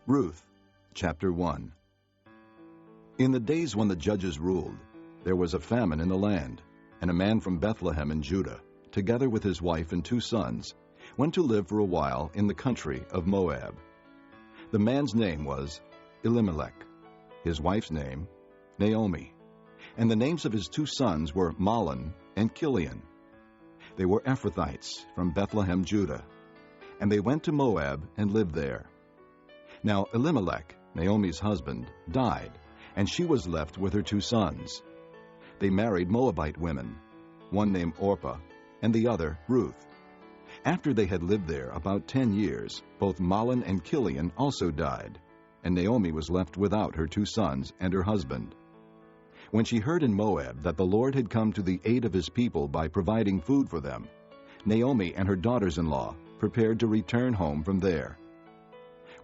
Ruth, chapter 1. In the days when the judges ruled, there was a famine in the land, and a man from Bethlehem in Judah, together with his wife and 2 sons, went to live for a while in the country of Moab. The man's name was Elimelech, his wife's name Naomi, and the names of his 2 sons were Mahlon and Chilion. They were Ephrathites from Bethlehem, Judah, and they went to Moab and lived there. Now Elimelech, Naomi's husband, died, and she was left with her 2 sons. They married Moabite women, one named Orpah, and the other Ruth. After they had lived there about 10 years, both Mahlon and Chilion also died, and Naomi was left without her 2 sons and her husband. When she heard in Moab that the Lord had come to the aid of his people by providing food for them, Naomi and her daughters-in-law prepared to return home from there.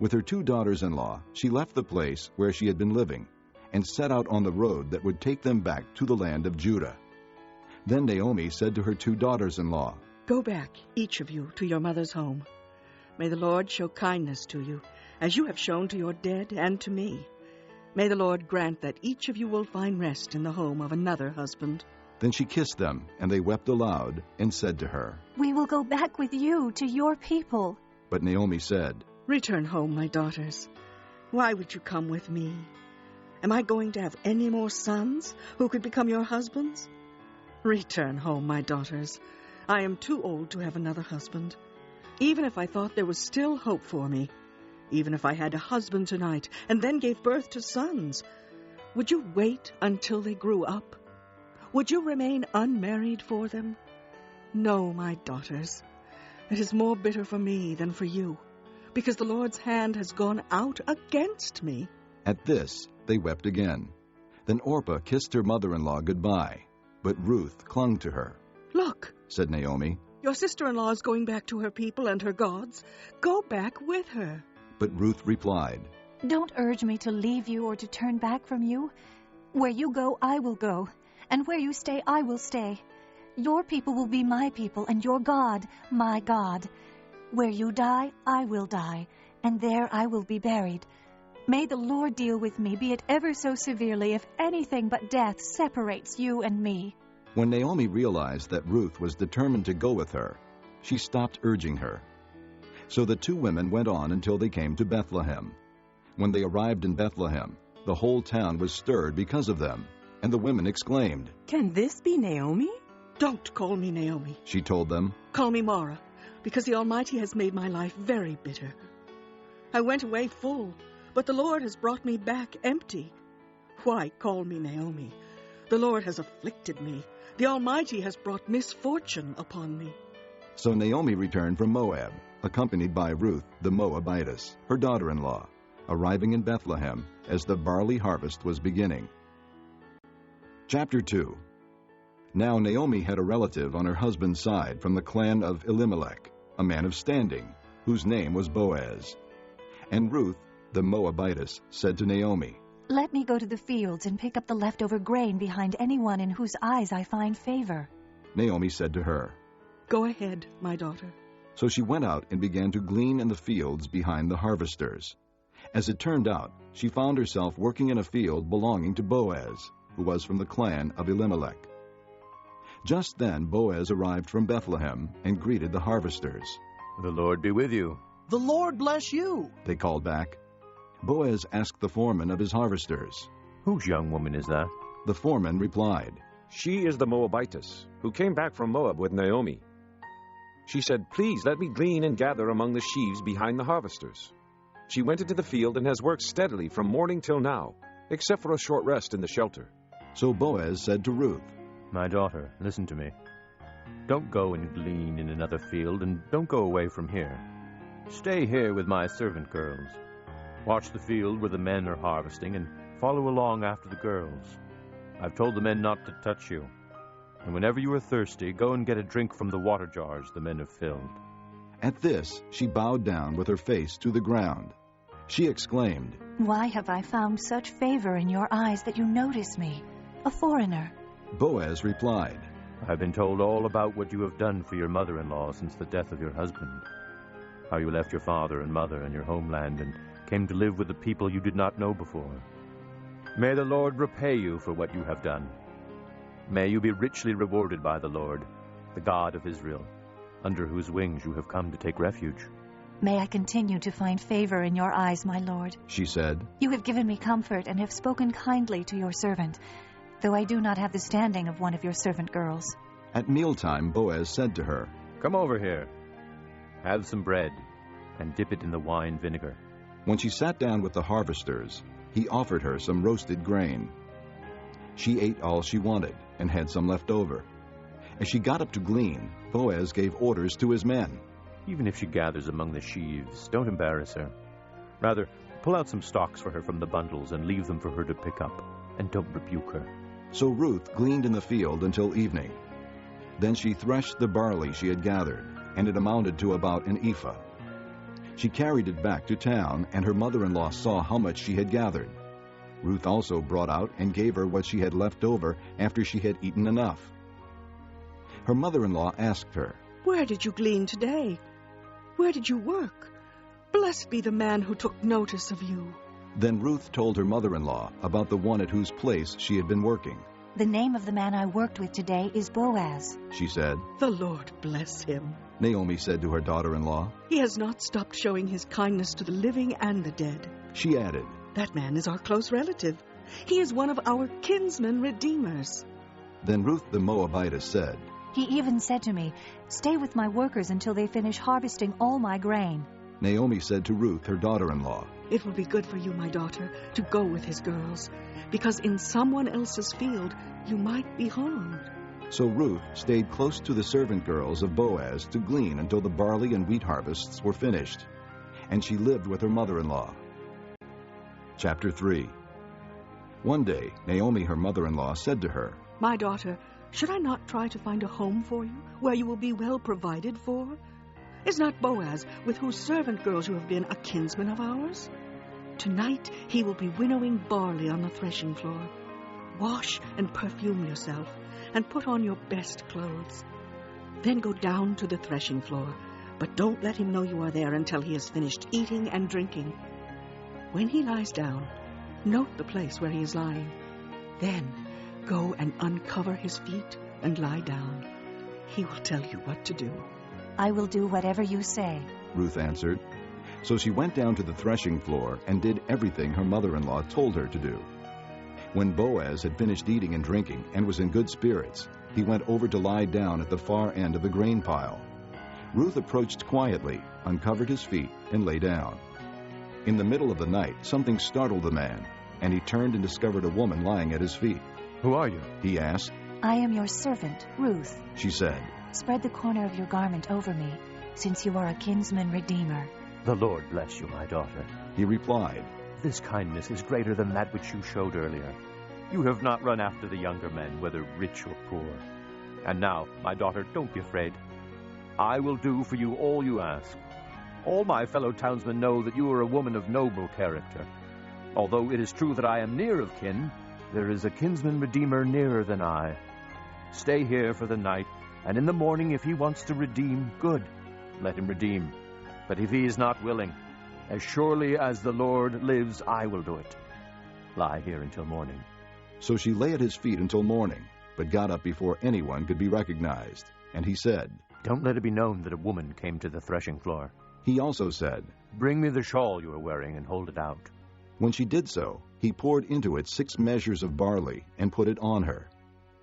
With her 2 daughters-in-law, she left the place where she had been living and set out on the road that would take them back to the land of Judah. Then Naomi said to her 2 daughters-in-law, "Go back, each of you, to your mother's home. May the Lord show kindness to you, as you have shown to your dead and to me. May the Lord grant that each of you will find rest in the home of another husband." Then she kissed them, and they wept aloud and said to her, "We will go back with you to your people." But Naomi said, "Return home, my daughters. Why would you come with me? Am I going to have any more sons who could become your husbands? Return home, my daughters. I am too old to have another husband. Even if I thought there was still hope for me, even if I had a husband tonight and then gave birth to sons, would you wait until they grew up? Would you remain unmarried for them? No, my daughters. It is more bitter for me than for you, because the Lord's hand has gone out against me." At this they wept again. Then Orpah kissed her mother-in-law goodbye, but Ruth clung to her. "Look," said Naomi. "your sister-in-law is going back to her people and her gods. Go back with her." But Ruth replied, "Don't urge me to leave you or to turn back from you. Where you go, I will go, and where you stay, I will stay. Your people will be my people, and your God, my God. Where you die, I will die, and there I will be buried. May the Lord deal with me, be it ever so severely, if anything but death separates you and me." When Naomi realized that Ruth was determined to go with her, she stopped urging her. So the 2 women went on until they came to Bethlehem. When they arrived in Bethlehem, the whole town was stirred because of them, and the women exclaimed, "Can this be Naomi?" "Don't call me Naomi," she told them. "Call me Mara, because the Almighty has made my life very bitter. I went away full, but the Lord has brought me back empty. Why call me Naomi? The Lord has afflicted me. The Almighty has brought misfortune upon me." So Naomi returned from Moab, accompanied by Ruth the Moabitess, her daughter-in-law, arriving in Bethlehem as the barley harvest was beginning. Chapter 2. Now Naomi had a relative on her husband's side from the clan of Elimelech, a man of standing, whose name was Boaz. And Ruth the Moabitess said to Naomi, "Let me go to the fields and pick up the leftover grain behind anyone in whose eyes I find favor." Naomi said to her, "Go ahead, my daughter." So she went out and began to glean in the fields behind the harvesters. As it turned out, she found herself working in a field belonging to Boaz, who was from the clan of Elimelech. Just then Boaz arrived from Bethlehem and greeted the harvesters. "The Lord be with you." "The Lord bless you," they called back. Boaz asked the foreman of his harvesters. "Whose young woman is that?" The foreman replied, "She is the Moabitess, who came back from Moab with Naomi. She said, 'Please let me glean and gather among the sheaves behind the harvesters.' She went into the field and has worked steadily from morning till now, except for a short rest in the shelter." So Boaz said to Ruth, "My daughter, listen to me. Don't go and glean in another field, and don't go away from here. Stay here with my servant girls. Watch the field where the men are harvesting, and follow along after the girls. I've told the men not to touch you. And whenever you are thirsty, go and get a drink from the water jars the men have filled." At this she bowed down with her face to the ground. She exclaimed, "Why have I found such favor in your eyes that you notice me, a foreigner?" Boaz replied, "I've been told all about what you have done for your mother-in-law since the death of your husband, how you left your father and mother and your homeland and came to live with the people you did not know before. May the Lord repay you for what you have done. May you be richly rewarded by the Lord, the God of Israel, under whose wings you have come to take refuge." May I continue to find favor in your eyes, my lord. She said, You have given me comfort and have spoken kindly to your servant, though I do not have the standing of one of your servant girls. At mealtime, Boaz said to her, "Come over here. Have some bread, and dip it in the wine vinegar." When she sat down with the harvesters, he offered her some roasted grain. She ate all she wanted and had some left over. As she got up to glean, Boaz gave orders to his men. Even if she gathers among the sheaves, don't embarrass her. Rather, pull out some stalks for her from the bundles and leave them for her to pick up, and don't rebuke her. So Ruth gleaned in the field until evening. Then she threshed the barley she had gathered, and it amounted to about an ephah. She carried it back to town, and her mother-in-law saw how much she had gathered. Ruth also brought out and gave her what she had left over after she had eaten enough. Her mother-in-law asked her, "Where did you glean today? Where did you work? Blessed be the man who took notice of you." Then Ruth told her mother-in-law about the one at whose place she had been working. The name of the man I worked with today is Boaz. She said. "The Lord bless him. Naomi said to her daughter-in-law. He has not stopped showing his kindness to the living and the dead." She added, "That man is our close relative. He is one of our kinsmen redeemers." Then Ruth the Moabitess said, He even said to me, "Stay with my workers until they finish harvesting all my grain." Naomi said to Ruth, her daughter-in-law, "It will be good for you, my daughter, to go with his girls, because in someone else's field you might be harmed." So Ruth stayed close to the servant girls of Boaz to glean until the barley and wheat harvests were finished, and she lived with her mother-in-law. Chapter 3. One day, Naomi, her mother-in-law, said to her, "My daughter, should I not try to find a home for you, where you will be well provided for? Is not Boaz, with whose servant girls you have been, a kinsman of ours? Tonight he will be winnowing barley on the threshing floor. Wash and perfume yourself, and put on your best clothes. Then go down to the threshing floor, but don't let him know you are there until he has finished eating and drinking. When he lies down, note the place where he is lying. Then go and uncover his feet and lie down. He will tell you what to do." "I will do whatever you say." Ruth answered. So she went down to the threshing floor and did everything her mother-in-law told her to do. When Boaz had finished eating and drinking and was in good spirits, he went over to lie down at the far end of the grain pile. Ruth approached quietly, uncovered his feet, and lay down. In the middle of the night, something startled the man, and he turned and discovered a woman lying at his feet. "Who are you?" He asked. "I am your servant, Ruth. She said. Spread the corner of your garment over me, since you are a kinsman redeemer." "The Lord bless you, my daughter." He replied. "This kindness is greater than that which you showed earlier. You have not run after the younger men, whether rich or poor. And now, my daughter, don't be afraid. I will do for you all you ask. All my fellow townsmen know that you are a woman of noble character. Although it is true that I am near of kin, there is a kinsman redeemer nearer than I. Stay here for the night, and in the morning if he wants to redeem, good, let him redeem. But if he is not willing, as surely as the Lord lives, I will do it. Lie here until morning." So she lay at his feet until morning, but got up before anyone could be recognized. And he said, "Don't let it be known that a woman came to the threshing floor." He also said, "Bring me the shawl you are wearing and hold it out." When she did so, he poured into it 6 measures of barley and put it on her.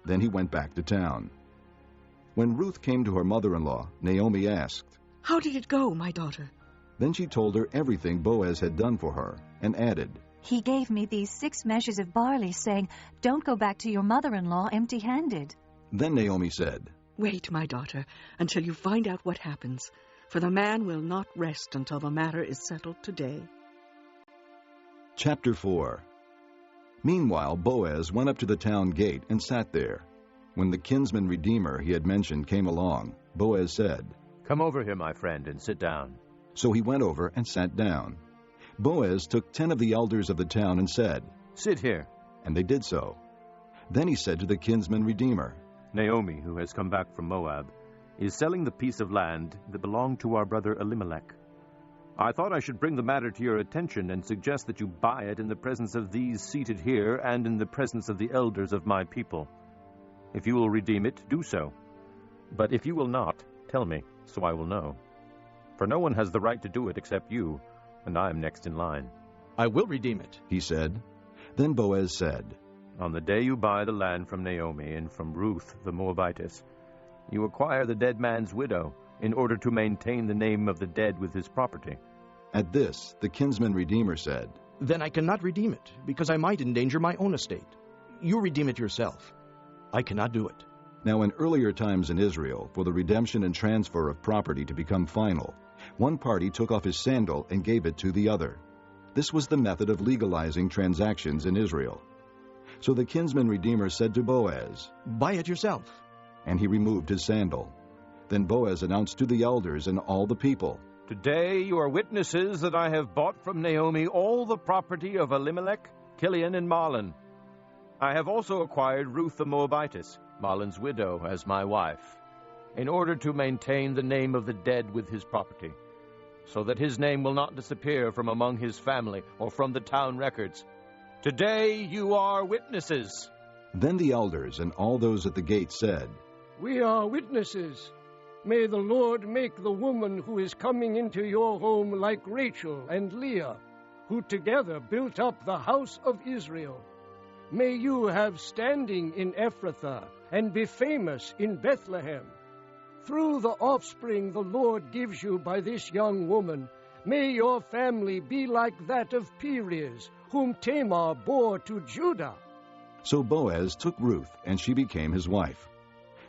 Then he went back to town. When Ruth came to her mother-in-law, Naomi asked, "How did it go, my daughter?" Then she told her everything Boaz had done for her, and added, "He gave me these 6 measures of barley, saying, 'Don't go back to your mother-in-law empty-handed.'" Then Naomi said, "Wait, my daughter, until you find out what happens, for the man will not rest until the matter is settled today." Chapter 4. Meanwhile, Boaz went up to the town gate and sat there. When the kinsman redeemer he had mentioned came along, Boaz said, "Come over here, my friend, and sit down." So he went over and sat down. Boaz took 10 of the elders of the town and said, "Sit here." And they did so. Then he said to the kinsman redeemer, "Naomi, who has come back from Moab, is selling the piece of land that belonged to our brother Elimelech. I thought I should bring the matter to your attention and suggest that you buy it in the presence of these seated here and in the presence of the elders of my people. If you will redeem it, do so. But if you will not, tell me, so I will know. For no one has the right to do it except you, and I am next in line." I will redeem it, he said. Then Boaz said, "On the day you buy the land from Naomi and from Ruth the Moabitess, you acquire the dead man's widow, in order to maintain the name of the dead with his property." At this, the kinsman redeemer said, Then I cannot redeem it, because I might endanger my own estate. You redeem it yourself. I cannot do it. Now in earlier times in Israel, for the redemption and transfer of property to become final, one party took off his sandal and gave it to the other. This was the method of legalizing transactions in Israel. So the kinsman redeemer said to Boaz, Buy it yourself. and he removed his sandal. Then Boaz announced to the elders and all the people, "Today you are witnesses that I have bought from Naomi all the property of Elimelech, Kilion, and Mahlon. I have also acquired Ruth the Moabitess, Mahlon's widow, as my wife, in order to maintain the name of the dead with his property, so that his name will not disappear from among his family or from the town records. Today you are witnesses." Then the elders and all those at the gate said, "We are witnesses. May the Lord make the woman who is coming into your home like Rachel and Leah, who together built up the house of Israel. May you have standing in Ephrathah and be famous in Bethlehem. Through the offspring the Lord gives you by this young woman, may your family be like that of Perez, whom Tamar bore to Judah." So Boaz took Ruth, and she became his wife.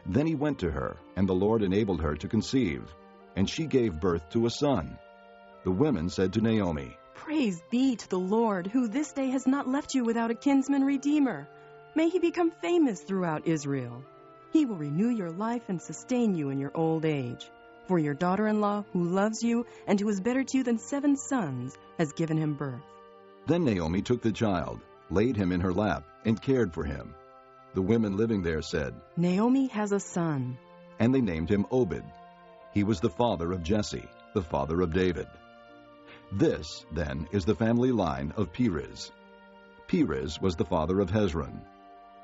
Then he went to her, and the Lord enabled her to conceive, and she gave birth to a son. The women said to Naomi, Praise be to the Lord, who this day has not left you without a kinsman redeemer. May he become famous throughout Israel. He will renew your life and sustain you in your old age. For your daughter-in-law, who loves you and who is better to you than 7 sons, has given him birth. Then Naomi took the child, laid him in her lap, and cared for him. The women living there said, Naomi has a son. And they named him Obed. He was the father of Jesse, the father of David. This, then, is the family line of Perez. Perez was the father of Hezron.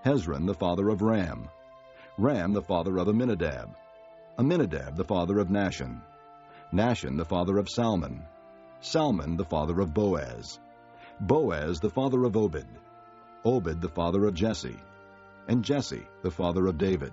Hezron the father of Ram. Ram the father of Amminadab. Amminadab the father of Nahshon. Nahshon the father of Salmon. Salmon the father of Boaz. Boaz the father of Obed. Obed the father of Jesse. And Jesse the father of David.